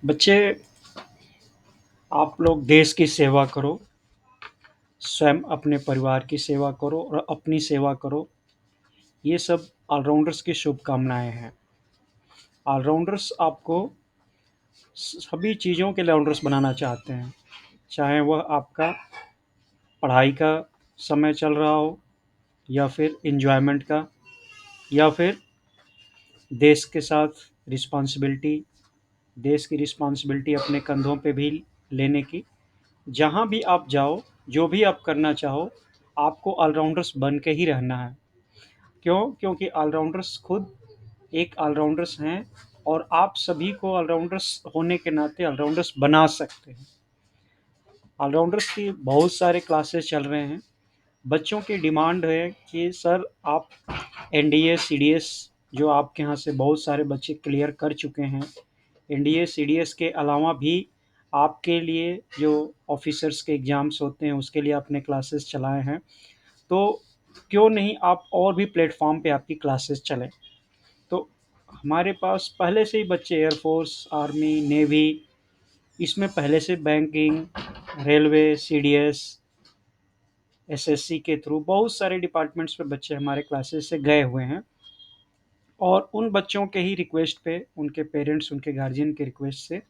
बच्चे, आप लोग देश की सेवा करो, स्वयं अपने परिवार की सेवा करो और अपनी सेवा करो। ये सब ऑलराउंडर्स की शुभकामनाएं हैं। ऑलराउंडर्स आपको सभी चीज़ों के ऑलराउंडर्स बनाना चाहते हैं, चाहे वह आपका पढ़ाई का समय चल रहा हो, या फिर एन्जॉयमेंट का, या फिर देश के साथ रिस्पॉन्सिबिलिटी, देश की रिस्पॉन्सिबिलिटी अपने कंधों पे भी लेने की। जहाँ भी आप जाओ, जो भी आप करना चाहो, आपको ऑलराउंडर्स बन के ही रहना है। क्यों? क्योंकि ऑलराउंडर्स खुद एक ऑलराउंडर्स हैं, और आप सभी को ऑलराउंडर्स होने के नाते ऑलराउंडर्स बना सकते हैं। ऑलराउंडर्स की बहुत सारे क्लासेस चल रहे हैं। बच्चों की डिमांड है कि सर आप एनडीए सीडीएस, जो आपके यहाँ से बहुत सारे बच्चे क्लियर कर चुके हैं, एनडीए सीडीएस के अलावा भी आपके लिए जो ऑफिसर्स के एग्ज़ाम्स होते हैं उसके लिए आपने क्लासेस चलाए हैं, तो क्यों नहीं आप और भी प्लेटफॉर्म पे आपकी क्लासेस चलें। तो हमारे पास पहले से ही बच्चे एयरफोर्स, आर्मी, नेवी, इसमें पहले से बैंकिंग, रेलवे, सीडीएस, एसएससी के थ्रू बहुत सारे डिपार्टमेंट्स पे बच्चे हमारे क्लासेस से गए हुए हैं। और उन बच्चों के ही रिक्वेस्ट पे, उनके पेरेंट्स, उनके गार्जियन के रिक्वेस्ट से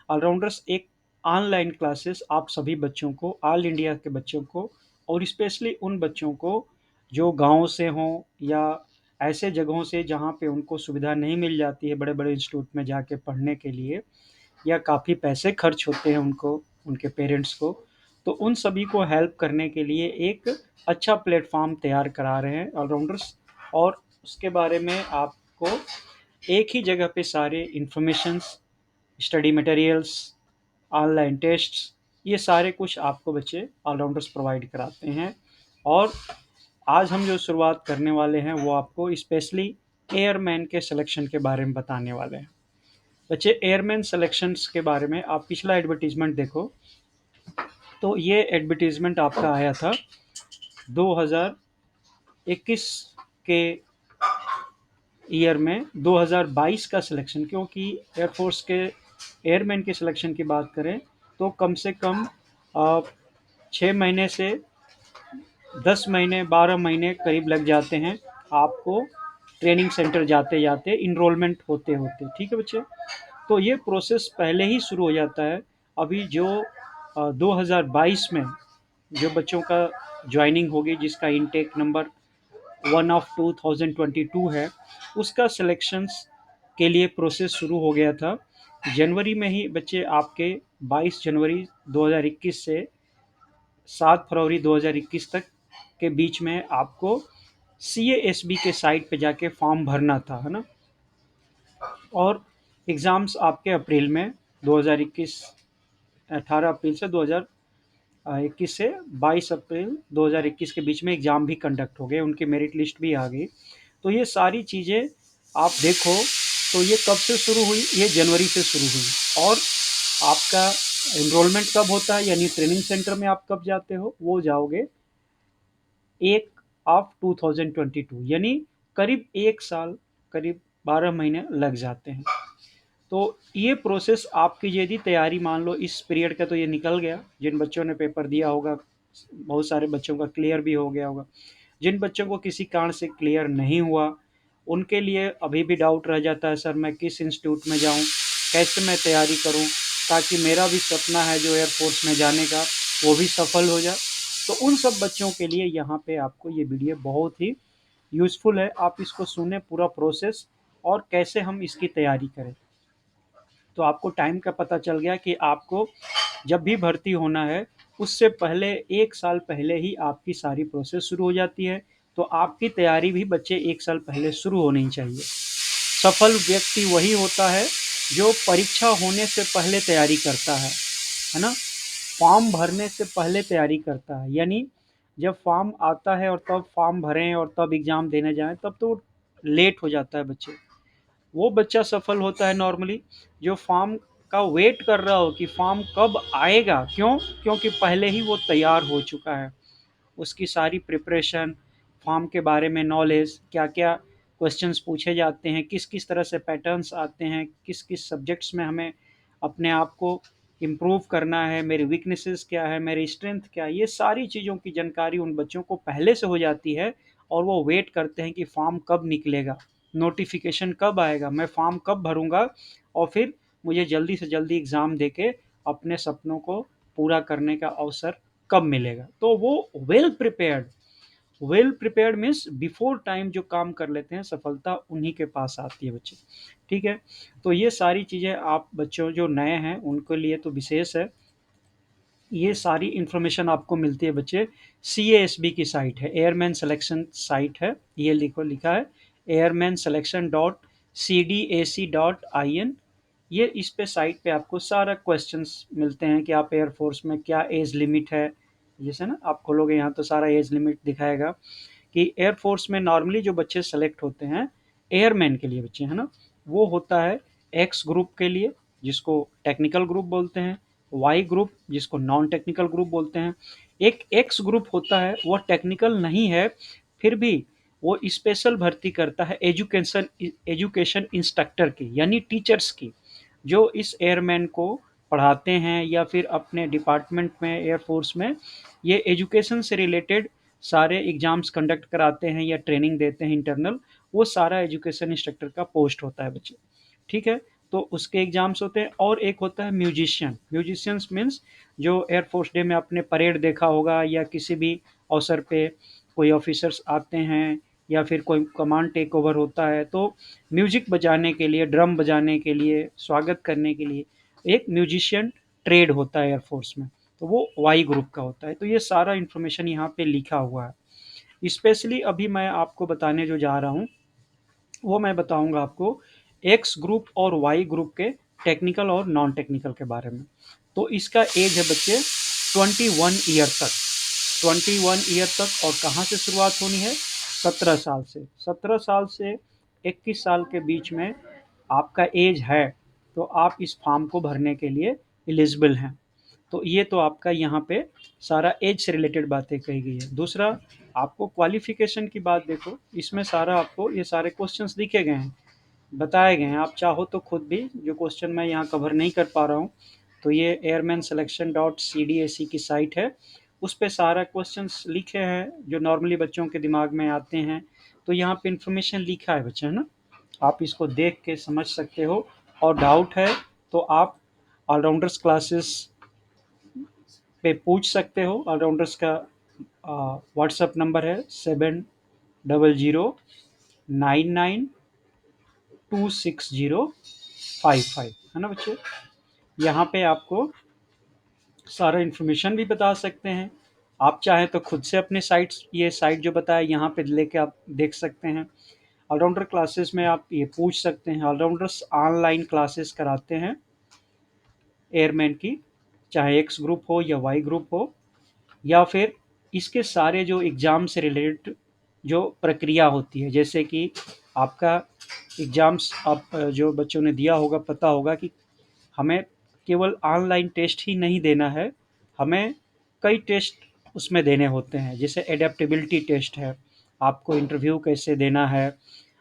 ऑलराउंडर्स एक ऑनलाइन क्लासेस आप सभी बच्चों को, ऑल इंडिया के बच्चों को, और स्पेशली उन बच्चों को जो गाँव से हों या ऐसे जगहों से जहाँ पे उनको सुविधा नहीं मिल जाती है बड़े बड़े इंस्टीट्यूट में जाके पढ़ने के लिए, या काफ़ी पैसे खर्च होते हैं उनको, उनके पेरेंट्स को, तो उन सभी को हेल्प करने के लिए एक अच्छा प्लेटफॉर्म तैयार करा रहे हैं ऑलराउंडर्स। और उसके बारे में आपको एक ही जगह पे सारे informations, study materials, online tests, ये सारे कुछ आपको बच्चे ऑलराउंडर्स प्रोवाइड कराते हैं। और आज हम जो शुरुआत करने वाले हैं वो आपको स्पेशली एयरमैन के सिलेक्शन के बारे में बताने वाले हैं। बच्चे, एयरमैन सिलेक्शंस के बारे में आप पिछला एडवर्टीजमेंट देखो, तो ये एडवर्टीजमेंट आपका आया था 2021 के ईयर में। 2022 का सिलेक्शन, क्योंकि एयरफोर्स के एयरमैन के सिलेक्शन की बात करें तो कम से कम 6 महीने से 10 महीने, 12 महीने करीब लग जाते हैं आपको ट्रेनिंग सेंटर जाते जाते, इनरोलमेंट होते होते। ठीक है बच्चे, तो ये प्रोसेस पहले ही शुरू हो जाता है। अभी जो 2022 में जो बच्चों का ज्वाइनिंग होगी, जिसका इनटेक नंबर 1/2022 है, उसका सिलेक्शंस के लिए प्रोसेस शुरू हो गया था जनवरी में ही। बच्चे आपके 22 जनवरी 2021 से 7 फरवरी 2021 तक के बीच में आपको CASB के साइट पे जाके फॉर्म भरना था, है ना। और एग्ज़ाम्स आपके अप्रैल में 2021, 18 अप्रैल से 2021 से 22 अप्रैल 2021 के बीच में एग्ज़ाम भी कंडक्ट हो गए, उनकी मेरिट लिस्ट भी आ गई। तो ये सारी चीज़ें आप देखो, तो ये कब से शुरू हुई? ये जनवरी से शुरू हुई। और आपका एनरोलमेंट कब होता है, यानी ट्रेनिंग सेंटर में आप कब जाते हो? वो जाओगे 1/2022, यानी करीब 1 साल, करीब 12 महीने लग जाते हैं। तो ये प्रोसेस आपकी यदि तैयारी, मान लो इस पीरियड का तो ये निकल गया, जिन बच्चों ने पेपर दिया होगा बहुत सारे बच्चों का क्लियर भी हो गया होगा। जिन बच्चों को किसी कारण से क्लियर नहीं हुआ, उनके लिए अभी भी डाउट रह जाता है, सर मैं किस इंस्टीट्यूट में जाऊं, कैसे मैं तैयारी करूं, ताकि मेरा भी सपना है जो एयरफोर्स में जाने का, वो भी सफल हो जाए। तो उन सब बच्चों के लिए यहाँ पे आपको ये वीडियो बहुत ही यूज़फुल है। आप इसको सुने, पूरा प्रोसेस, और कैसे हम इसकी तैयारी करें। तो आपको टाइम का पता चल गया कि आपको जब भी भर्ती होना है, उससे पहले 1 साल पहले ही आपकी सारी प्रोसेस शुरू हो जाती है। तो आपकी तैयारी भी बच्चे 1 साल पहले शुरू होनी चाहिए। सफल व्यक्ति वही होता है जो परीक्षा होने से पहले तैयारी करता है ना। फॉर्म भरने से पहले तैयारी करता है, यानी जब फॉर्म आता है और तब फॉर्म भरें और तब एग्ज़ाम देने जाएं, तब तो लेट हो जाता है बच्चे। वो बच्चा सफल होता है नॉर्मली जो फॉर्म का वेट कर रहा हो कि फॉर्म कब आएगा। क्यों? क्योंकि पहले ही वो तैयार हो चुका है, उसकी सारी प्रिपरेशन, फॉर्म के बारे में नॉलेज, क्या क्या क्वेश्चंस पूछे जाते हैं, किस किस तरह से पैटर्न्स आते हैं, किस किस सब्जेक्ट्स में हमें अपने आप को इम्प्रूव करना है, मेरी वीकनेसेस क्या है, मेरी स्ट्रेंथ क्या है, ये सारी चीज़ों की जानकारी उन बच्चों को पहले से हो जाती है। और वो वेट करते हैं कि फॉर्म कब निकलेगा, नोटिफिकेशन कब आएगा, मैं फॉर्म कब भरूंगा, और फिर मुझे जल्दी से जल्दी एग्ज़ाम देके अपने सपनों को पूरा करने का अवसर कब मिलेगा। तो वो well prepared, well prepared means before time जो काम कर लेते हैं, सफलता उन्हीं के पास आती है बच्चे। ठीक है, तो ये सारी चीज़ें आप बच्चों जो नए हैं उनके लिए तो विशेष है। ये सारी इन्फॉर्मेशन आपको मिलती है बच्चे, CASB की साइट है, एयरमैन सिलेक्शन साइट है, ये लिखा है एयरमैन सिलेक्शन डॉट CDAC.in। ये इस पे साइट पे आपको सारा क्वेश्चंस मिलते हैं कि आप एयरफोर्स में क्या एज लिमिट है। जैसे ना आप खोलोगे यहाँ तो सारा एज लिमिट दिखाएगा कि एयरफोर्स में नॉर्मली जो बच्चे सेलेक्ट होते हैं एयरमैन के लिए बच्चे है ना, वो होता है एक्स ग्रुप के लिए, जिसको टेक्निकल ग्रुप बोलते हैं, वाई ग्रुप जिसको नॉन टेक्निकल ग्रुप बोलते हैं। एक एक्स ग्रुप होता है वो टेक्निकल नहीं है, फिर भी वो स्पेशल भर्ती करता है एजुकेशन एजुकेशन इंस्ट्रक्टर की, यानी टीचर्स की, जो इस एयरमैन को पढ़ाते हैं या फिर अपने डिपार्टमेंट में एयरफोर्स में ये एजुकेशन से रिलेटेड सारे एग्जाम्स कंडक्ट कराते हैं या ट्रेनिंग देते हैं इंटरनल। वो सारा एजुकेशन इंस्ट्रक्टर का पोस्ट होता है बच्चे। ठीक है, तो उसके एग्जाम्स होते हैं। और एक होता है म्यूजिशियन, म्यूजिशियंस मीन्स जो एयरफोर्स डे में आपने परेड देखा होगा या किसी भी अवसर पे कोई ऑफिसर्स आते हैं या फिर कोई कमांड टेक ओवर होता है, तो म्यूजिक बजाने के लिए, ड्रम बजाने के लिए, स्वागत करने के लिए एक म्यूजिशियन ट्रेड होता है एयरफोर्स में, तो वो वाई ग्रुप का होता है। तो ये सारा इन्फॉर्मेशन यहाँ पे लिखा हुआ है। स्पेशली अभी मैं आपको बताने जो जा रहा हूँ वो मैं बताऊंगा आपको एक्स ग्रुप और वाई ग्रुप के टेक्निकल और नॉन टेक्निकल के बारे में। तो इसका एज है बच्चे 21 ईयर तक, 21 ईयर तक। और कहाँ से शुरुआत होनी है, 17 साल से, 17 साल से 21 साल के बीच में आपका एज है, तो आप इस फॉर्म को भरने के लिए एलिजिबल हैं। तो ये तो आपका यहाँ पे सारा एज से रिलेटेड बातें कही गई है। दूसरा, आपको क्वालिफिकेशन की बात देखो, इसमें सारा आपको ये सारे क्वेश्चंस लिखे गए हैं, बताए गए हैं। आप चाहो तो खुद भी, जो क्वेश्चन मैं यहाँ कवर नहीं कर पा रहा हूँ, तो ये एयरमैन सिलेक्शन डॉट CDAC की साइट है, उस पर सारा क्वेश्चंस लिखे हैं जो नॉर्मली बच्चों के दिमाग में आते हैं। तो यहाँ पे इंफॉर्मेशन लिखा है बच्चे, है ना, आप इसको देख के समझ सकते हो। और डाउट है तो आप ऑलराउंडर्स क्लासेस पे पूछ सकते हो। ऑलराउंडर्स का व्हाट्सअप नंबर है 7000992655, है ना बच्चे। यहाँ पे आपको सारा इन्फॉर्मेशन भी बता सकते हैं। आप चाहें तो खुद से अपने साइट्स, ये साइट जो बताया यहाँ पे लेके आप देख सकते हैं। ऑलराउंडर क्लासेस में आप ये पूछ सकते हैं। ऑलराउंडर्स ऑनलाइन क्लासेस कराते हैं एयरमैन की, चाहे एक्स ग्रुप हो या वाई ग्रुप हो, या फिर इसके सारे जो एग्ज़ाम से रिलेटेड जो प्रक्रिया होती है, जैसे कि आपका एग्ज़ाम्स आप जो बच्चों ने दिया होगा पता होगा कि हमें केवल ऑनलाइन टेस्ट ही नहीं देना है, हमें कई टेस्ट उसमें देने होते हैं। जैसे एडेप्टेबिलिटी टेस्ट है, आपको इंटरव्यू कैसे देना है,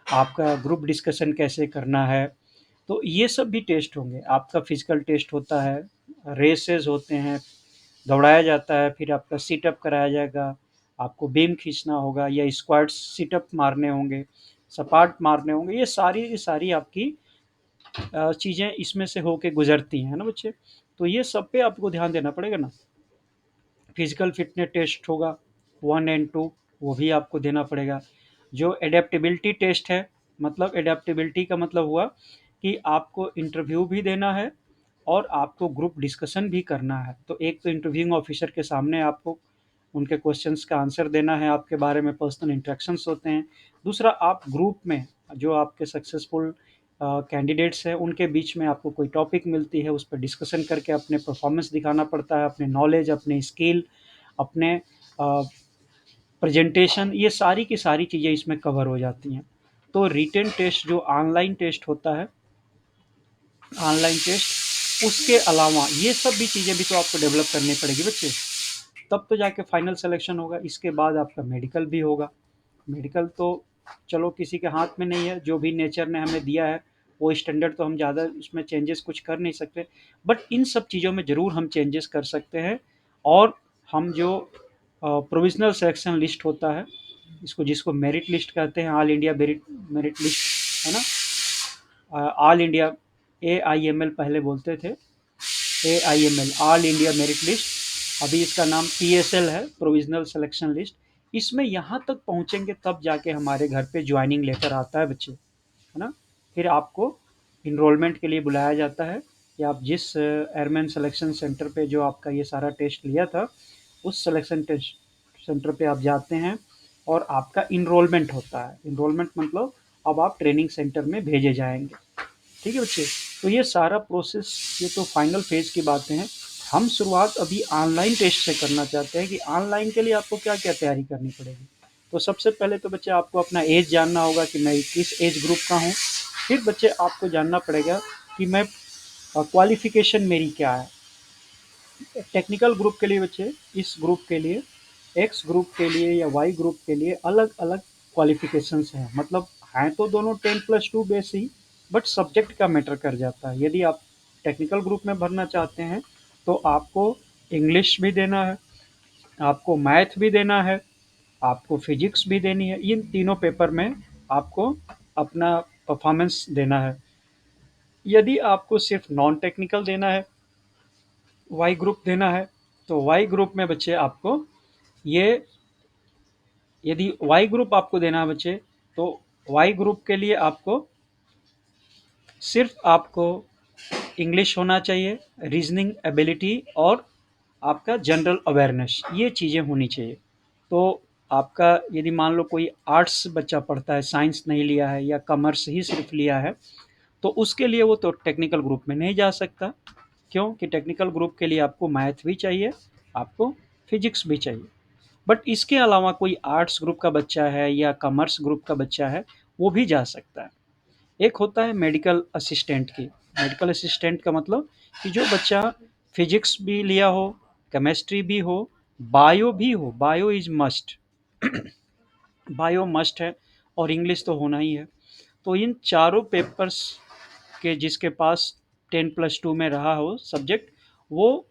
आपका ग्रुप डिस्कशन कैसे करना है, तो ये सब भी टेस्ट होंगे। आपका फिजिकल टेस्ट होता है, रेसेस होते हैं, दौड़ाया जाता है, फिर आपका सीटअप कराया जाएगा, आपको बीम खींचना होगा या स्क्वाट्स सीटअप मारने होंगे, सपाट मारने होंगे। ये सारी की सारी आपकी चीज़ें इसमें से होके गुजरती हैं ना बच्चे। तो ये सब पे आपको ध्यान देना पड़ेगा ना। फिजिकल फिटनेस टेस्ट होगा 1 और 2, वो भी आपको देना पड़ेगा। जो एडेप्टेबिलिटी टेस्ट है, मतलब एडेप्टेबिलिटी का मतलब हुआ कि आपको इंटरव्यू भी देना है और आपको ग्रुप डिस्कशन भी करना है। तो एक तो इंटरव्यूइंग ऑफिसर के सामने आपको उनके क्वेश्चंस का आंसर देना है, आपके बारे में पर्सनल इंटरेक्शंस होते हैं। दूसरा, आप ग्रुप में जो आपके सक्सेसफुल कैंडिडेट्स हैं उनके बीच में आपको कोई टॉपिक मिलती है, उस पर डिस्कशन करके अपने परफॉर्मेंस दिखाना पड़ता है, अपने नॉलेज, अपने स्किल, अपने प्रेजेंटेशन, ये सारी की सारी चीज़ें इसमें कवर हो जाती हैं। तो रिटेन टेस्ट जो ऑनलाइन टेस्ट होता है, ऑनलाइन टेस्ट, उसके अलावा ये सब भी चीज़ें भी तो आपको डेवलप करनी पड़ेगी बच्चे, तब तो जाके फाइनल सिलेक्शन होगा। इसके बाद आपका मेडिकल भी होगा। मेडिकल तो चलो किसी के हाथ में नहीं है, जो भी नेचर ने हमें दिया है वो स्टैंडर्ड तो हम ज़्यादा उसमें चेंजेस कुछ कर नहीं सकते, बट इन सब चीज़ों में ज़रूर हम चेंजेस कर सकते हैं। और हम जो प्रोविजनल सिलेक्शन लिस्ट होता है, इसको जिसको मेरिट लिस्ट कहते हैं, all India merit merit list है ना, ऑल इंडिया AIML पहले बोलते थे, AIML all India merit list, अभी इसका नाम PSL है, प्रोविजनल सिलेक्शन लिस्ट। इसमें यहाँ तक पहुँचेंगे तब जाके हमारे घर पे ज्वाइनिंग लेटर आता है बच्चे, है ना। फिर आपको इनरोलमेंट के लिए बुलाया जाता है कि आप जिस एयरमैन सिलेक्शन सेंटर पे जो आपका ये सारा टेस्ट लिया था, उस सिलेक्शन टेस्ट सेंटर पे आप जाते हैं और आपका इनरोलमेंट होता है। इनरोलमेंट मतलब अब आप ट्रेनिंग सेंटर में भेजे जाएंगे। ठीक है बच्चे, तो ये सारा प्रोसेस, ये तो फाइनल फेज की बातें हैं। हम शुरुआत अभी ऑनलाइन टेस्ट से करना चाहते हैं कि ऑनलाइन के लिए आपको क्या क्या तैयारी करनी पड़ेगी। तो सबसे पहले तो बच्चे आपको अपना एज जानना होगा कि मैं किस एज ग्रुप का हूँ। फिर बच्चे आपको जानना पड़ेगा कि मैं क्वालिफिकेशन मेरी क्या है। टेक्निकल ग्रुप के लिए बच्चे, इस ग्रुप के लिए, एक्स ग्रुप के लिए या वाई ग्रुप के लिए अलग अलग क्वालिफिकेशंस हैं। मतलब हैं तो दोनों 10+2 बेस ही, बट सब्जेक्ट का मैटर कर जाता है। यदि आप टेक्निकल ग्रुप में भरना चाहते हैं तो आपको इंग्लिश भी देना है, आपको मैथ भी देना है, आपको फिजिक्स भी देनी है। इन तीनों पेपर में आपको अपना परफॉर्मेंस देना है। यदि आपको सिर्फ नॉन टेक्निकल देना है, वाई ग्रुप देना है, तो वाई ग्रुप में बच्चे आपको ये, यदि वाई ग्रुप आपको देना है बच्चे, तो वाई ग्रुप के लिए आपको सिर्फ आपको इंग्लिश होना चाहिए, रीजनिंग एबिलिटी और आपका जनरल अवेयरनेस, ये चीज़ें होनी चाहिए। तो आपका यदि मान लो कोई आर्ट्स बच्चा पढ़ता है, साइंस नहीं लिया है या कॉमर्स ही सिर्फ लिया है, तो उसके लिए वो तो टेक्निकल ग्रुप में नहीं जा सकता। क्यों कि टेक्निकल ग्रुप के लिए आपको मैथ भी चाहिए, आपको फिजिक्स भी चाहिए। बट इसके अलावा कोई आर्ट्स ग्रुप का बच्चा है या कॉमर्स ग्रुप का बच्चा है, वो भी जा सकता है। एक होता है मेडिकल असिस्टेंट की। मेडिकल असिस्टेंट का मतलब कि जो बच्चा फिजिक्स भी लिया हो, केमिस्ट्री भी हो, बायो भी हो, bio is must, bio must है, और इंग्लिश तो होना ही है। तो इन चारों पेपर्स के जिसके पास 10+2 में रहा हो सब्जेक्ट, वो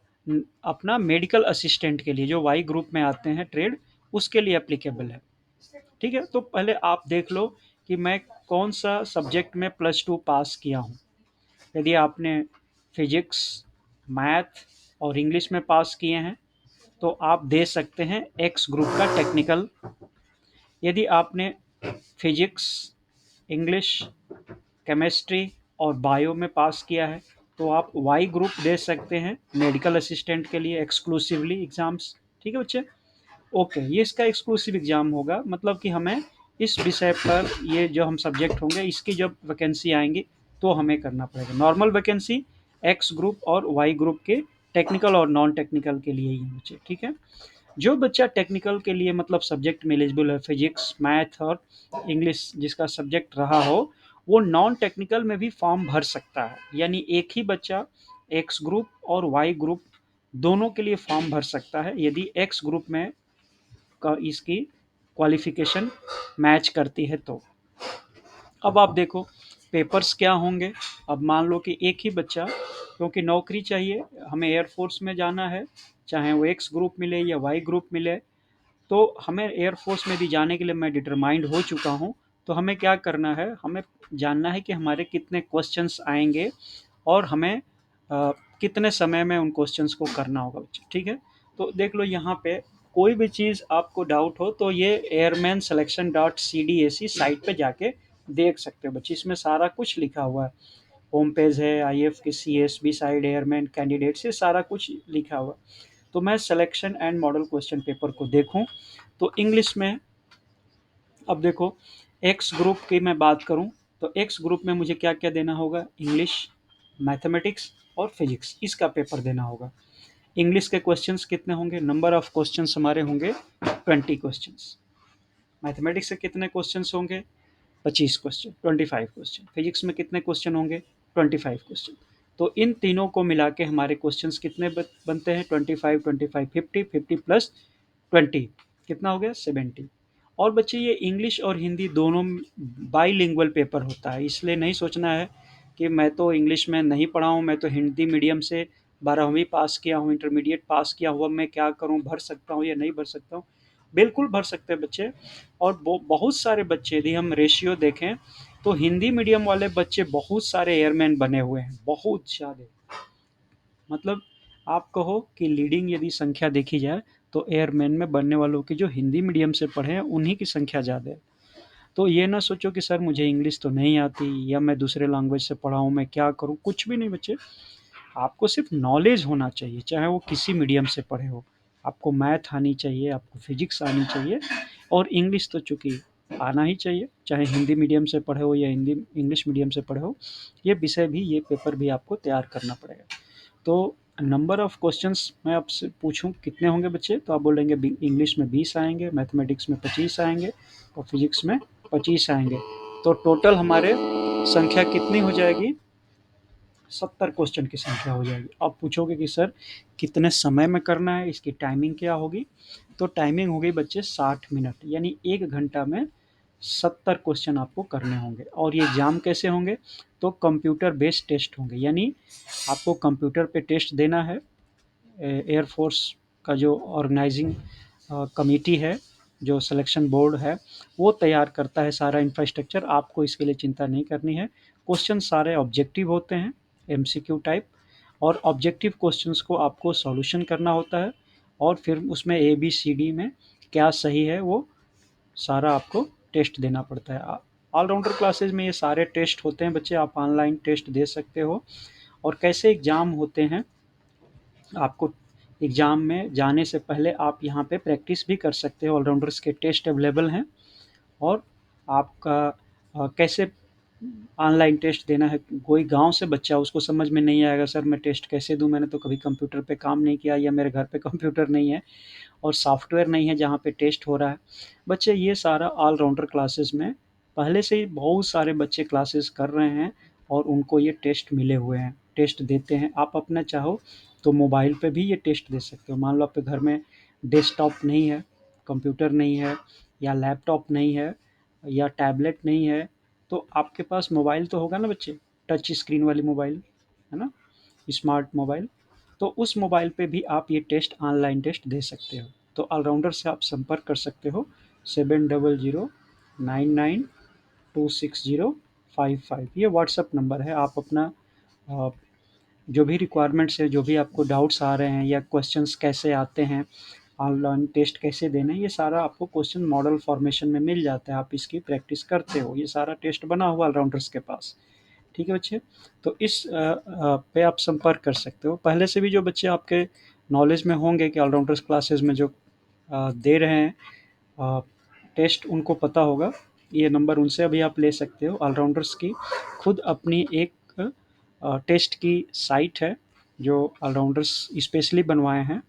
अपना मेडिकल असिस्टेंट के लिए, जो वाई ग्रुप में आते हैं ट्रेड, उसके लिए एप्लीकेबल है। ठीक है, तो पहले आप देख लो कि मैं कौन सा सब्जेक्ट में +2 पास किया हूँ। यदि आपने फिजिक्स, मैथ और इंग्लिश में पास किए हैं तो आप दे सकते हैं एक्स ग्रुप का टेक्निकल। यदि आपने फिजिक्स, इंग्लिश, केमिस्ट्री और बायो में पास किया है तो आप वाई ग्रुप दे सकते हैं मेडिकल असिस्टेंट के लिए एक्सक्लूसिवली एग्ज़ाम्स। ठीक है बच्चे, ओके, ये इसका एक्सक्लूसिव एग्ज़ाम होगा, मतलब कि हमें इस विषय पर ये जो हम सब्जेक्ट होंगे इसकी जब वैकेंसी आएंगी तो हमें करना पड़ेगा। नॉर्मल वैकेंसी एक्स ग्रुप और वाई ग्रुप के टेक्निकल और नॉन टेक्निकल के लिए ही है बच्चे। ठीक है, जो बच्चा टेक्निकल के लिए मतलब सब्जेक्ट में एलिजिबल है, फिजिक्स, मैथ और इंग्लिश जिसका सब्जेक्ट रहा हो, वो नॉन टेक्निकल में भी फॉर्म भर सकता है। यानी एक ही बच्चा एक्स ग्रुप और वाई ग्रुप दोनों के लिए फॉर्म भर सकता है यदि एक्स ग्रुप में का इसकी क्वालिफिकेशन मैच करती है तो। अब आप देखो पेपर्स क्या होंगे। अब मान लो कि एक ही बच्चा, क्योंकि नौकरी चाहिए, हमें एयरफोर्स में जाना है, चाहे वो एक्स ग्रुप मिले या वाई ग्रुप मिले, तो हमें एयरफोर्स में भी जाने के लिए मैं डिटरमाइंड हो चुका हूँ। तो हमें क्या करना है, हमें जानना है कि हमारे कितने क्वेश्चंस आएंगे और हमें कितने समय में उन क्वेश्चंस को करना होगा बच्चे। ठीक है, तो देख लो यहाँ पे कोई भी चीज़ आपको डाउट हो तो ये airmanselection.cdac साइट पे जाके देख सकते हो बच्चे, इसमें सारा कुछ लिखा हुआ है। होम पेज है, आईएफ की CSB साइड, एयरमैन कैंडिडेट्स, ये सारा कुछ लिखा हुआ। तो मैं selection and model question paper को देखूं तो इंग्लिश में, अब देखो एक्स ग्रुप की मैं बात करूं तो एक्स ग्रुप में मुझे क्या क्या देना होगा, इंग्लिश, मैथमेटिक्स और फिजिक्स, इसका पेपर देना होगा। इंग्लिश के क्वेश्चंस कितने होंगे, नंबर ऑफ क्वेश्चंस हमारे होंगे 20 क्वेश्चंस। मैथमेटिक्स से कितने क्वेश्चंस होंगे, 25 क्वेश्चन, 25 क्वेश्चन। फिजिक्स में कितने क्वेश्चन होंगे, 25 क्वेश्चन। तो इन तीनों को मिला के हमारे क्वेश्चंस कितने बनते हैं, 25, 25, 50, 50 प्लस 20 कितना हो गया, 70। और बच्चे ये इंग्लिश और हिंदी दोनों बाईलिंगुअल पेपर होता है, इसलिए नहीं सोचना है कि मैं तो इंग्लिश में नहीं पढ़ा हूँ, मैं तो हिंदी मीडियम से 12वीं पास किया हूँ, इंटरमीडिएट पास किया हुआ, मैं क्या करूँ, भर सकता हूँ या नहीं भर सकता हूँ? बिल्कुल भर सकते हैं बच्चे। और बहुत सारे बच्चे, यदि हम रेशियो देखें तो हिंदी मीडियम वाले बच्चे बहुत सारे एयरमैन बने हुए हैं, बहुत ज़्यादा। मतलब आप कहो कि लीडिंग यदि संख्या देखी जाए तो एयरमैन में बनने वालों की जो हिंदी मीडियम से पढ़े हैं उन्हीं की संख्या ज़्यादा है। तो ये ना सोचो कि सर मुझे इंग्लिश तो नहीं आती या मैं दूसरे लैंग्वेज से पढ़ा हूँ, मैं क्या करूँ? कुछ भी नहीं बच्चे। आपको सिर्फ नॉलेज होना चाहिए, चाहे वो किसी मीडियम से पढ़े हो। आपको मैथ आनी चाहिए, आपको फिजिक्स आनी चाहिए, और इंग्लिश तो चूंकि आना ही चाहिए, चाहे हिंदी मीडियम से पढ़े हो या हिंदी इंग्लिश मीडियम से पढ़े हो। ये विषय भी, ये पेपर भी आपको तैयार करना पड़ेगा। तो नंबर ऑफ क्वेश्चंस मैं आपसे पूछूं कितने होंगे बच्चे, तो आप बोलेंगे इंग्लिश में 20 आएंगे, मैथमेटिक्स में 25 आएंगे, और फिजिक्स में 25 आएंगे। तो टोटल हमारे संख्या कितनी हो जाएगी? 70 क्वेश्चन की संख्या हो जाएगी। आप पूछोगे कि सर कितने समय में करना है, इसकी टाइमिंग क्या होगी? तो टाइमिंग होगी बच्चे 60 मिनट, यानी 1 घंटा में 70 क्वेश्चन आपको करने होंगे। और ये एग्ज़ाम कैसे होंगे? तो कंप्यूटर बेस्ड टेस्ट होंगे, यानी आपको कंप्यूटर पे टेस्ट देना है। एयरफोर्स का जो ऑर्गेनाइजिंग कमेटी है, जो सिलेक्शन बोर्ड है, वो तैयार करता है सारा इंफ्रास्ट्रक्चर। आपको इसके लिए चिंता नहीं करनी है। क्वेश्चन सारे ऑब्जेक्टिव होते हैं, एमसीक्यू टाइप, और ऑब्जेक्टिव क्वेश्चंस को आपको सॉल्यूशन करना होता है, और फिर उसमें ए बी सी डी में क्या सही है वो सारा आपको टेस्ट देना पड़ता है। ऑलराउंडर क्लासेज में ये सारे टेस्ट होते हैं बच्चे, आप ऑनलाइन टेस्ट दे सकते हो। और कैसे एग्ज़ाम होते हैं, आपको एग्ज़ाम में जाने से पहले आप यहाँ पे प्रैक्टिस भी कर सकते हो। ऑलराउंडर्स के टेस्ट अवेलेबल हैं। और आपका कैसे ऑनलाइन टेस्ट देना है, कोई गांव से बच्चा, उसको समझ में नहीं आएगा सर मैं टेस्ट कैसे दूं, मैंने तो कभी कंप्यूटर पे काम नहीं किया, या मेरे घर पे कंप्यूटर नहीं है और सॉफ्टवेयर नहीं है जहाँ पे टेस्ट हो रहा है। बच्चे ये सारा ऑलराउंडर क्लासेस में पहले से ही बहुत सारे बच्चे क्लासेस कर रहे हैं, और उनको ये टेस्ट मिले हुए हैं, टेस्ट देते हैं। आप अपना चाहो तो मोबाइल पे भी ये टेस्ट दे सकते हो। मान लो आपके घर में डेस्कटॉप नहीं है, कंप्यूटर नहीं है, या लैपटॉप नहीं है, या टैबलेट नहीं है, तो आपके पास मोबाइल तो होगा ना बच्चे, टच स्क्रीन वाली मोबाइल, है ना, स्मार्ट मोबाइल। तो उस मोबाइल पे भी आप ये टेस्ट, ऑनलाइन टेस्ट दे सकते हो। तो ऑलराउंडर से आप संपर्क कर सकते हो, 7009926055, ये व्हाट्सअप नंबर है। आप अपना जो भी रिक्वायरमेंट्स है, जो भी आपको डाउट्स आ रहे हैं, या क्वेश्चंस कैसे आते हैं, ऑनलाइन टेस्ट कैसे देना है, ये सारा आपको क्वेश्चन मॉडल फॉर्मेशन में मिल जाता है। आप इसकी प्रैक्टिस करते हो, ये सारा टेस्ट बना हुआ ऑलराउंडर्स के पास। ठीक है बच्चे? तो इस पे आप संपर्क कर सकते हो। पहले से भी जो बच्चे आपके नॉलेज में होंगे कि ऑलराउंडर्स क्लासेस में जो दे रहे हैं टेस्ट, उनको पता होगा। ये नंबर उनसे अभी आप ले सकते हो। ऑलराउंडर्स की खुद अपनी एक टेस्ट की साइट है, जो ऑलराउंडर्स स्पेशली बनवाए हैं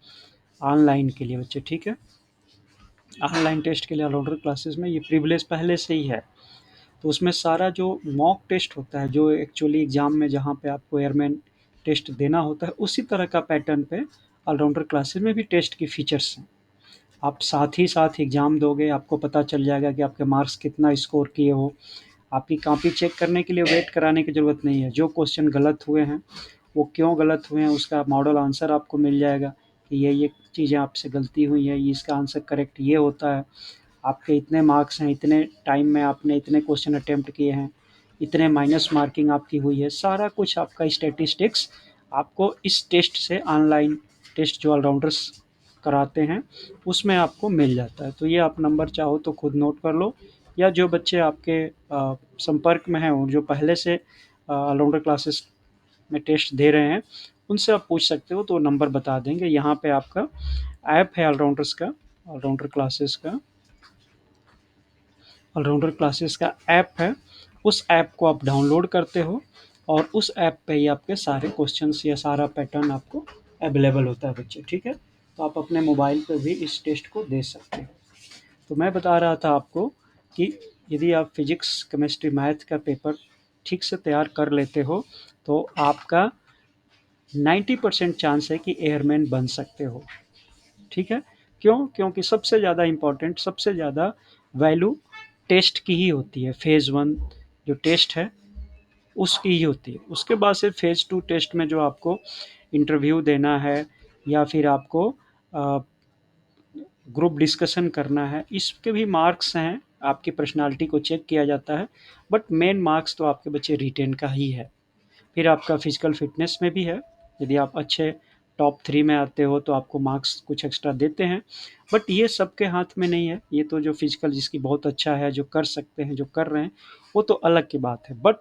ऑनलाइन के लिए बच्चे। ठीक है? ऑनलाइन टेस्ट के लिए ऑलराउंडर क्लासेस में ये प्रिविलेज पहले से ही है। तो उसमें सारा जो मॉक टेस्ट होता है, जो एक्चुअली एग्ज़ाम में जहाँ पे आपको एयरमैन टेस्ट देना होता है, उसी तरह का पैटर्न पे ऑलराउंडर क्लासेस में भी टेस्ट की फीचर्स हैं। आप साथ ही साथ एग्ज़ाम दोगे, आपको पता चल जाएगा कि आपके मार्क्स कितना स्कोर किए हो। आपकी कॉपी चेक करने के लिए वेट कराने की ज़रूरत नहीं है। जो क्वेश्चन गलत हुए हैं, वो क्यों गलत हुए हैं, उसका मॉडल आंसर आपको मिल जाएगा कि ये चीज़ें आपसे गलती हुई है, इसका आंसर करेक्ट ये होता है। आपके इतने मार्क्स हैं, इतने टाइम में आपने इतने क्वेश्चन अटेम्प्ट किए हैं, इतने माइनस मार्किंग आपकी हुई है, सारा कुछ आपका स्टैटिस्टिक्स आपको इस टेस्ट से, ऑनलाइन टेस्ट जो ऑलराउंडर्स कराते हैं, उसमें आपको मिल जाता है। तो ये आप नंबर चाहो तो खुद नोट कर लो, या जो बच्चे आपके संपर्क में हैं और जो पहले से ऑलराउंडर क्लासेस में टेस्ट दे रहे हैं, उनसे आप पूछ सकते हो, तो नंबर बता देंगे। यहाँ पे आपका ऐप है ऑलराउंडर्स का, ऑलराउंडर क्लासेस का, ऑलराउंडर क्लासेस का ऐप है। उस ऐप को आप डाउनलोड करते हो, और उस ऐप पे ही आपके सारे क्वेश्चंस या सारा पैटर्न आपको अवेलेबल होता है बच्चे। ठीक है? तो आप अपने मोबाइल पे भी इस टेस्ट को दे सकते हो। तो मैं बता रहा था आपको कि यदि आप फिजिक्स, केमिस्ट्री, मैथ का पेपर ठीक से तैयार कर लेते हो, तो आपका 90% चांस है कि एयरमैन बन सकते हो। ठीक है? क्यों? क्योंकि सबसे ज़्यादा इम्पोर्टेंट, सबसे ज़्यादा वैल्यू टेस्ट की ही होती है। फेज़ 1 जो टेस्ट है, उसकी ही होती है। उसके बाद से फेज़ 2 टेस्ट में जो आपको इंटरव्यू देना है या फिर आपको ग्रुप डिस्कशन करना है, इसके भी मार्क्स हैं, आपकी पर्सनालिटी को चेक किया जाता है, बट मेन मार्क्स तो आपके बच्चे रिटेन का ही है। फिर आपका फिजिकल फिटनेस में भी है, यदि आप अच्छे टॉप 3 में आते हो तो आपको मार्क्स कुछ एक्स्ट्रा देते हैं, बट ये सबके हाथ में नहीं है। ये तो जो फिजिकल जिसकी बहुत अच्छा है, जो कर सकते हैं, जो कर रहे हैं, वो तो अलग की बात है। बट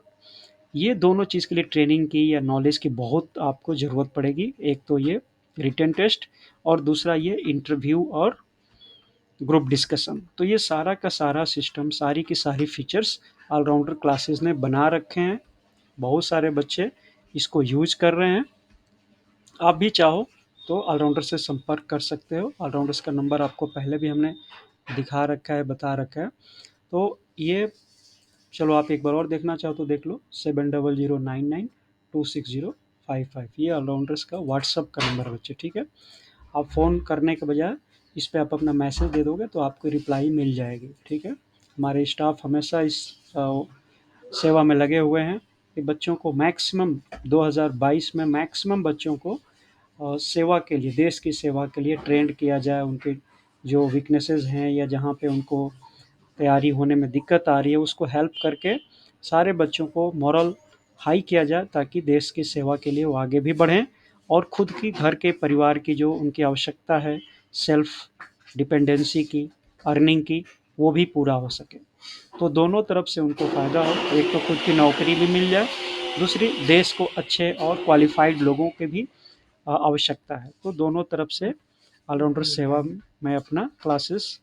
ये दोनों चीज़ के लिए ट्रेनिंग की या नॉलेज की बहुत आपको ज़रूरत पड़ेगी। एक तो ये रिटन टेस्ट और दूसरा ये इंटरव्यू और ग्रुप डिस्कशन। तो ये सारा का सारा सिस्टम, सारी की सारी फीचर्स ऑलराउंडर क्लासेस ने बना रखे हैं। बहुत सारे बच्चे इसको यूज कर रहे हैं। आप भी चाहो तो ऑलराउंडर से संपर्क कर सकते हो। ऑलराउंडर्स का नंबर आपको पहले भी हमने दिखा रखा है, बता रखा है। तो ये, चलो आप एक बार और देखना चाहो तो देख लो, 7009926055, ये ऑलराउंडर्स का व्हाट्सअप का नंबर है बच्चे, ठीक है। आप फ़ोन करने के बजाय इस पे आप अपना मैसेज दे दोगे तो आपको रिप्लाई मिल जाएगी, ठीक है। हमारे स्टाफ हमेशा इस सेवा में लगे हुए हैं कि बच्चों को मैक्सिमम 2022 में मैक्सिमम बच्चों को सेवा के लिए, देश की सेवा के लिए ट्रेंड किया जाए। उनके जो वीकनेसेस हैं या जहाँ पे उनको तैयारी होने में दिक्कत आ रही है, उसको हेल्प करके सारे बच्चों को मोरल हाई किया जाए, ताकि देश की सेवा के लिए वो आगे भी बढ़ें और खुद की, घर के, परिवार की जो उनकी आवश्यकता है, सेल्फ डिपेंडेंसी की, अर्निंग की, वो भी पूरा हो सके। तो दोनों तरफ से उनको फ़ायदा हो। एक तो खुद की नौकरी भी मिल जाए, दूसरी देश को अच्छे और क्वालिफाइड लोगों की भी आवश्यकता है। तो दोनों तरफ से ऑलराउंडर सेवा में अपना क्लासेस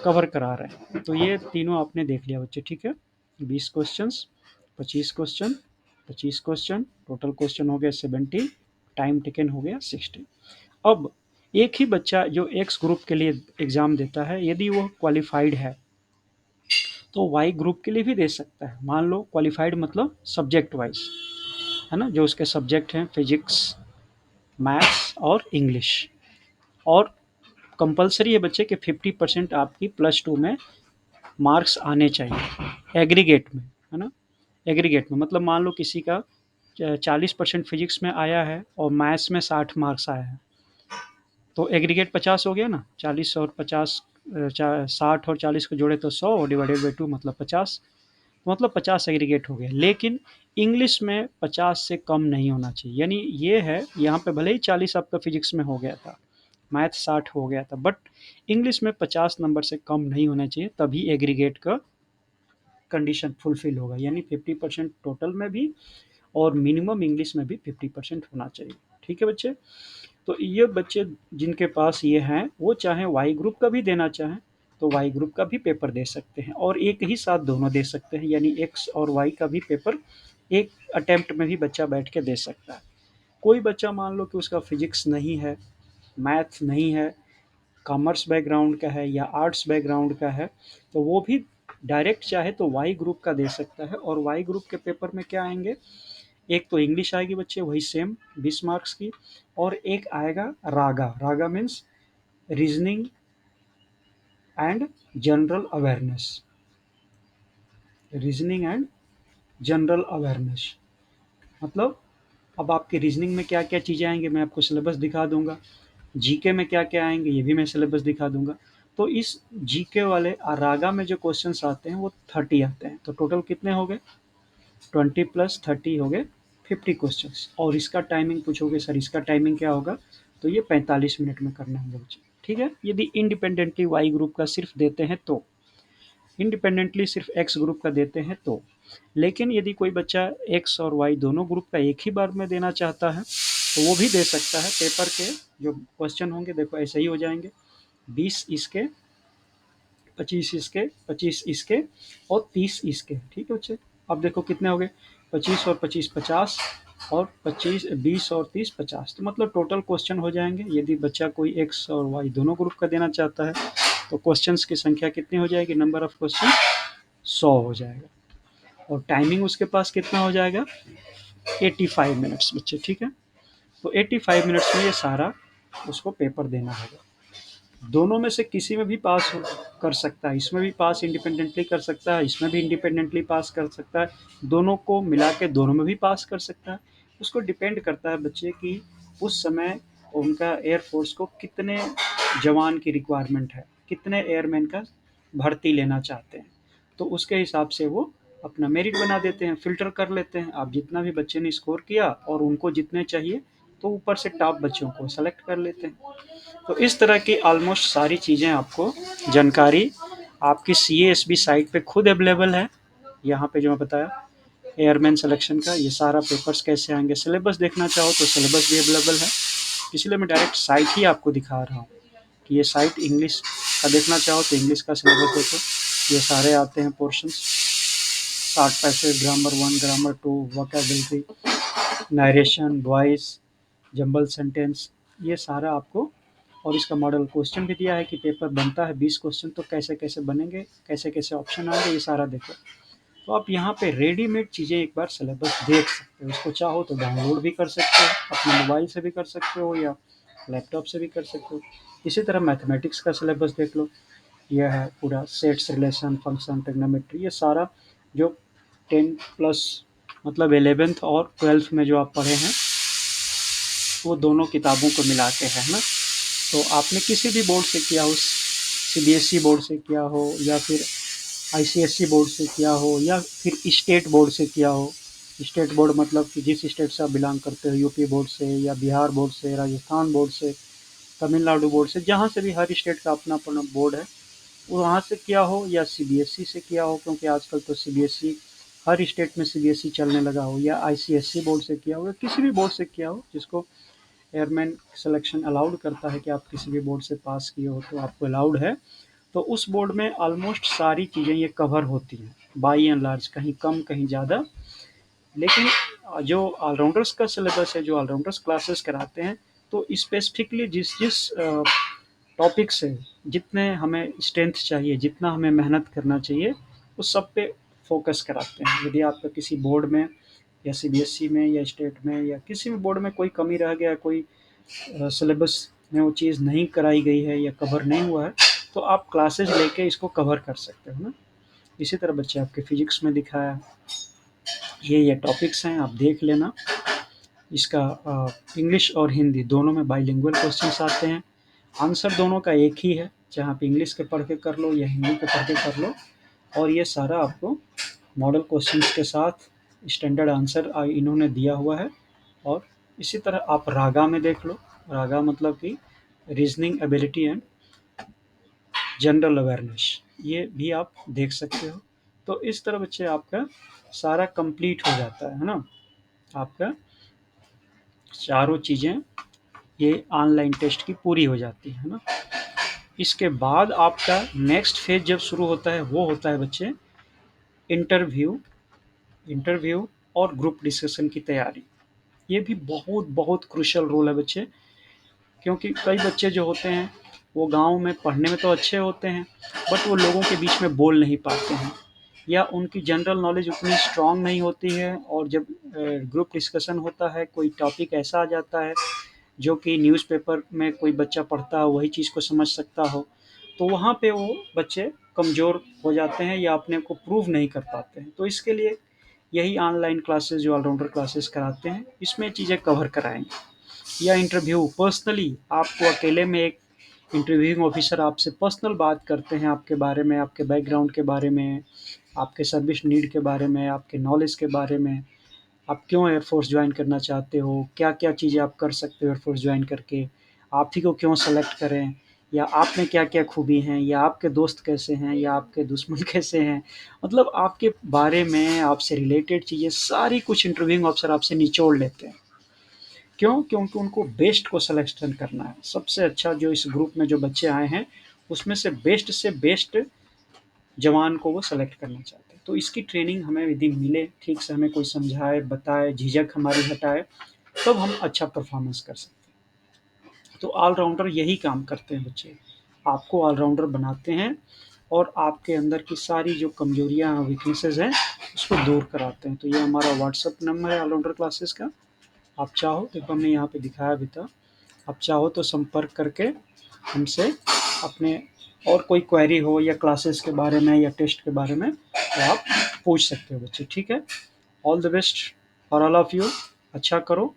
कवर करा रहे हैं। तो ये तीनों आपने देख लिया बच्चे, ठीक है। 20 questions, 25 question, 25 question, total question हो गया 70, टाइम टेकन हो गया 60। अब एक ही बच्चा जो एक्स ग्रुप के लिए एग्ज़ाम देता है, यदि वो क्वालिफाइड है तो वाई ग्रुप के लिए भी दे सकता है। मान लो क्वालिफाइड मतलब सब्जेक्ट वाइज, है ना, जो उसके सब्जेक्ट हैं फिजिक्स, मैथ्स और इंग्लिश। और कंपलसरी है बच्चे कि 50% आपकी +2 में मार्क्स आने चाहिए एग्रीगेट में, है ना। एग्रीगेट में मतलब मान लो किसी का 40% फिजिक्स में आया है और मैथ्स में 60 मार्क्स आया है, तो एग्रीगेट 50 हो गया ना। 40 और 50, 60 और 40 को जोड़े तो 100 डिवाइडेड बाई 2 मतलब 50, मतलब 50 एग्रीगेट हो गया। लेकिन इंग्लिश में 50 से कम नहीं होना चाहिए। यानी ये है, यहाँ पे भले ही 40 आपका फिजिक्स में हो गया था, मैथ 60 हो गया था, बट इंग्लिश में 50 नंबर से कम नहीं होना चाहिए, तभी एग्रीगेट का कंडीशन फुलफिल होगा। यानी 50% टोटल में भी और मिनिमम इंग्लिश में भी 50% होना चाहिए, ठीक है बच्चे। तो ये बच्चे जिनके पास ये हैं, वो चाहे वाई ग्रुप का भी देना चाहें तो वाई ग्रुप का भी पेपर दे सकते हैं, और एक ही साथ दोनों दे सकते हैं। यानी एक्स और वाई का भी पेपर एक अटेम्प्ट में भी बच्चा बैठ के दे सकता है। कोई बच्चा मान लो कि उसका फिजिक्स नहीं है, मैथ नहीं है, कॉमर्स बैकग्राउंड का है या आर्ट्स बैकग्राउंड का है, तो वो भी डायरेक्ट चाहे तो वाई ग्रुप का दे सकता है। और वाई ग्रुप के पेपर में क्या आएंगे, एक तो इंग्लिश आएगी बच्चे वही सेम 20 मार्क्स की, और एक आएगा raga. Raga means reasoning and general awareness, reasoning and general awareness. मतलब अब आपके रीजनिंग में क्या क्या चीज़ें आएंगे मैं आपको सिलेबस दिखा दूंगा, जीके में क्या क्या आएंगे ये भी मैं सिलेबस दिखा दूंगा। तो इस जीके वाले रागा में जो क्वेश्चंस आते हैं वो 30 आते हैं। तो टोटल कितने हो गए, 20 + 30 हो गए 50 क्वेश्चंस। और इसका टाइमिंग पूछोगे सर इसका टाइमिंग क्या होगा, तो ये 45 मिनट में करना होगा बच्चे, ठीक है। यदि इंडिपेंडेंटली वाई ग्रुप का सिर्फ देते हैं तो, इंडिपेंडेंटली सिर्फ एक्स ग्रुप का देते हैं तो। लेकिन यदि कोई बच्चा एक्स और वाई दोनों ग्रुप का एक ही बार में देना चाहता है तो वो भी दे सकता है। पेपर के जो क्वेश्चन होंगे देखो ऐसे ही हो जाएंगे, 20 इसके, 25 इसके, 25 इसके और 30 इसके, ठीक है बच्चे। अब देखो कितने हो गए, 25 और 25 50, और 25 20 और 30 50, तो मतलब टोटल क्वेश्चन हो जाएंगे। यदि बच्चा कोई एक्स और वाई दोनों ग्रुप का देना चाहता है तो क्वेश्चंस की संख्या कितनी हो जाएगी, नंबर ऑफ क्वेश्चन 100 हो जाएगा। और टाइमिंग उसके पास कितना हो जाएगा, 85 मिनट्स बच्चे, ठीक है। तो 85 मिनट्स में ये सारा उसको पेपर देना होगा। दोनों में से किसी में भी पास कर सकता है, इसमें भी पास इंडिपेंडेंटली कर सकता है, इसमें भी इंडिपेंडेंटली पास कर सकता है, दोनों को मिला के दोनों में भी पास कर सकता है। उसको डिपेंड करता है बच्चे की उस समय उनका एयरफोर्स को कितने जवान की रिक्वायरमेंट है, कितने एयरमैन का भर्ती लेना चाहते हैं, तो उसके हिसाब से वो अपना मेरिट बना देते हैं, फिल्टर कर लेते हैं। आप जितना भी बच्चे ने स्कोर किया और उनको जितने चाहिए तो ऊपर से टॉप बच्चों को सेलेक्ट कर लेते हैं। तो इस तरह की ऑलमोस्ट सारी चीज़ें आपको जानकारी आपकी CASB साइट पे खुद अवेलेबल है। यहाँ पे जो मैं बताया एयरमैन सिलेक्शन का ये सारा पेपर्स कैसे आएंगे, सिलेबस देखना चाहो तो सिलेबस भी अवेलेबल है। इसलिए मैं डायरेक्ट साइट ही आपको दिखा रहा हूँ कि ये साइट इंग्लिश का देखना चाहो तो इंग्लिश का सिलेबस देखो, ये सारे आते हैं पोर्शंस, 60 पैसे, grammar 1, grammar 2, vocabulary, narration, voice, jumble sentence, ये सारा आपको। और इसका मॉडल क्वेश्चन भी दिया है कि पेपर बनता है 20 क्वेश्चन, तो कैसे कैसे बनेंगे, कैसे कैसे ऑप्शन आएंगे, ये सारा देखो। तो आप यहाँ पे रेडीमेड चीज़ें एक बार सिलेबस देख सकते हो, इसको चाहो तो डाउनलोड भी कर सकते हो, अपने मोबाइल से भी कर सकते हो या लैपटॉप से भी कर सकते हो। इसी तरह मैथमेटिक्स का सिलेबस देख लो, यह है पूरा सेट्स, रिलेशन, फंक्शन, ट्रिग्नोमेट्री, ये सारा जो 10 प्लस मतलब 11th और 12th में जो आप पढ़े हैं वो दोनों किताबों को मिला के है ना। तो आपने किसी भी बोर्ड से किया हो, CBSE बोर्ड से किया हो या फिर ICSE बोर्ड से किया हो या फिर स्टेट बोर्ड से किया हो, स्टेट बोर्ड मतलब कि जिस स्टेट से आप बिलोंग करते हो, यूपी बोर्ड से या बिहार बोर्ड से, राजस्थान बोर्ड से, तमिलनाडु बोर्ड से, जहाँ से भी हर स्टेट का अपना अपना बोर्ड है, वहाँ से किया हो या CBSE से किया हो, क्योंकि आजकल तो CBSE हर स्टेट में CBSE चलने लगा हो, या ICSE बोर्ड से किया हो या किसी भी बोर्ड से किया हो जिसको एयरमैन सिलेक्शन अलाउड करता है कि आप किसी भी बोर्ड से पास किए हो तो आपको अलाउड है। तो उस बोर्ड में ऑलमोस्ट सारी चीज़ें ये कवर होती हैं बाई एंड लार्ज, कहीं कम कहीं ज़्यादा। लेकिन जो ऑलराउंडर्स का सिलेबस है, जो ऑलराउंडर्स क्लासेस कराते हैं, तो स्पेसिफिकली जिस जिस टॉपिक से जितने हमें स्ट्रेंथ चाहिए, जितना हमें मेहनत करना चाहिए, उस सब पे फोकस कराते हैं। यदि आपका किसी बोर्ड में या CBSE में या स्टेट में या किसी भी बोर्ड में कोई कमी रह गया, कोई सिलेबस में वो चीज़ नहीं कराई गई है या कवर नहीं हुआ है, तो आप क्लासेज लेके इसको कवर कर सकते हो ना। इसी तरह बच्चे आपके फिजिक्स में दिखाया, ये टॉपिक्स हैं, आप देख लेना। इसका इंग्लिश और हिंदी दोनों में बाइलिंगुअल क्वेश्चंस आते हैं। आंसर दोनों का एक ही है, चाहे आप इंग्लिश के पढ़ के कर लो या हिंदी के पढ़ के कर लो। और ये सारा आपको मॉडल क्वेश्चंस के साथ स्टैंडर्ड आंसर इन्होंने दिया हुआ है। और इसी तरह आप रागा में देख लो, रागा मतलब कि reasoning ability and general awareness, ये भी आप देख सकते हो। तो इस तरह बच्चे आपका सारा कंप्लीट हो जाता है ना, आपका चारों चीज़ें ये ऑनलाइन टेस्ट की पूरी हो जाती है ना। इसके बाद आपका नेक्स्ट फेज जब शुरू होता है वो होता है बच्चे इंटरव्यू, इंटरव्यू और ग्रुप डिस्कशन की तैयारी। ये भी बहुत बहुत क्रूशियल रोल है बच्चे, क्योंकि कई बच्चे जो होते हैं वो गाँव में पढ़ने में तो अच्छे होते हैं, बट वो लोगों के बीच में बोल नहीं पाते हैं या उनकी जनरल नॉलेज उतनी स्ट्रांग नहीं होती है। और जब ग्रुप डिस्कशन होता है, कोई टॉपिक ऐसा आ जाता है जो कि न्यूज़पेपर में कोई बच्चा पढ़ता हो वही चीज़ को समझ सकता हो, तो वहाँ पे वो बच्चे कमज़ोर हो जाते हैं या अपने को प्रूव नहीं कर पाते हैं। तो इसके लिए यही ऑनलाइन क्लासेस जो ऑलराउंडर क्लासेस कराते हैं, इसमें चीज़ें कवर कराएंगे। या इंटरव्यू पर्सनली आपको अकेले में एक इंटरव्यूइंग ऑफिसर आपसे पर्सनल बात करते हैं आपके बारे में, आपके बैकग्राउंड के बारे में, आपके सर्विस नीड के बारे में, आपके नॉलेज के बारे में, आप क्यों एयरफोर्स ज्वाइन करना चाहते हो, क्या क्या चीज़ें आप कर सकते हो एयरफोर्स ज्वाइन करके, आप ही को क्यों सेलेक्ट करें, या आप में क्या क्या खूबी हैं, या आपके दोस्त कैसे हैं या आपके दुश्मन कैसे हैं। मतलब आपके बारे में, आपसे रिलेटेड चीज़ें सारी कुछ इंटरव्यूइंग ऑफिसर आपसे निचोड़ लेते हैं। क्यों? क्योंकि उनको बेस्ट को सिलेक्शन करना है, सबसे अच्छा जो इस ग्रुप में जो बच्चे आए हैं उसमें से बेस्ट जवान को वो सेलेक्ट करना चाहते हैं। तो इसकी ट्रेनिंग हमें यदि मिले, ठीक से हमें कोई समझाए, बताए, झिझक हमारी हटाए, तब हम अच्छा परफॉर्मेंस कर सकते हैं। तो ऑलराउंडर यही काम करते हैं बच्चे, आपको ऑलराउंडर बनाते हैं और आपके अंदर की सारी जो कमजोरियां वीकनेसेस हैं उसको दूर कराते हैं। तो ये हमारा व्हाट्सअप नंबर है ऑलराउंडर क्लासेस का, आप चाहो, देखो हमने यहाँ पे दिखाया भी था, आप चाहो तो संपर्क करके हमसे अपने और कोई क्वेरी हो या क्लासेस के बारे में या टेस्ट के बारे में तो आप पूछ सकते हो बच्चे, ठीक है? All the best for all of you. अच्छा करो।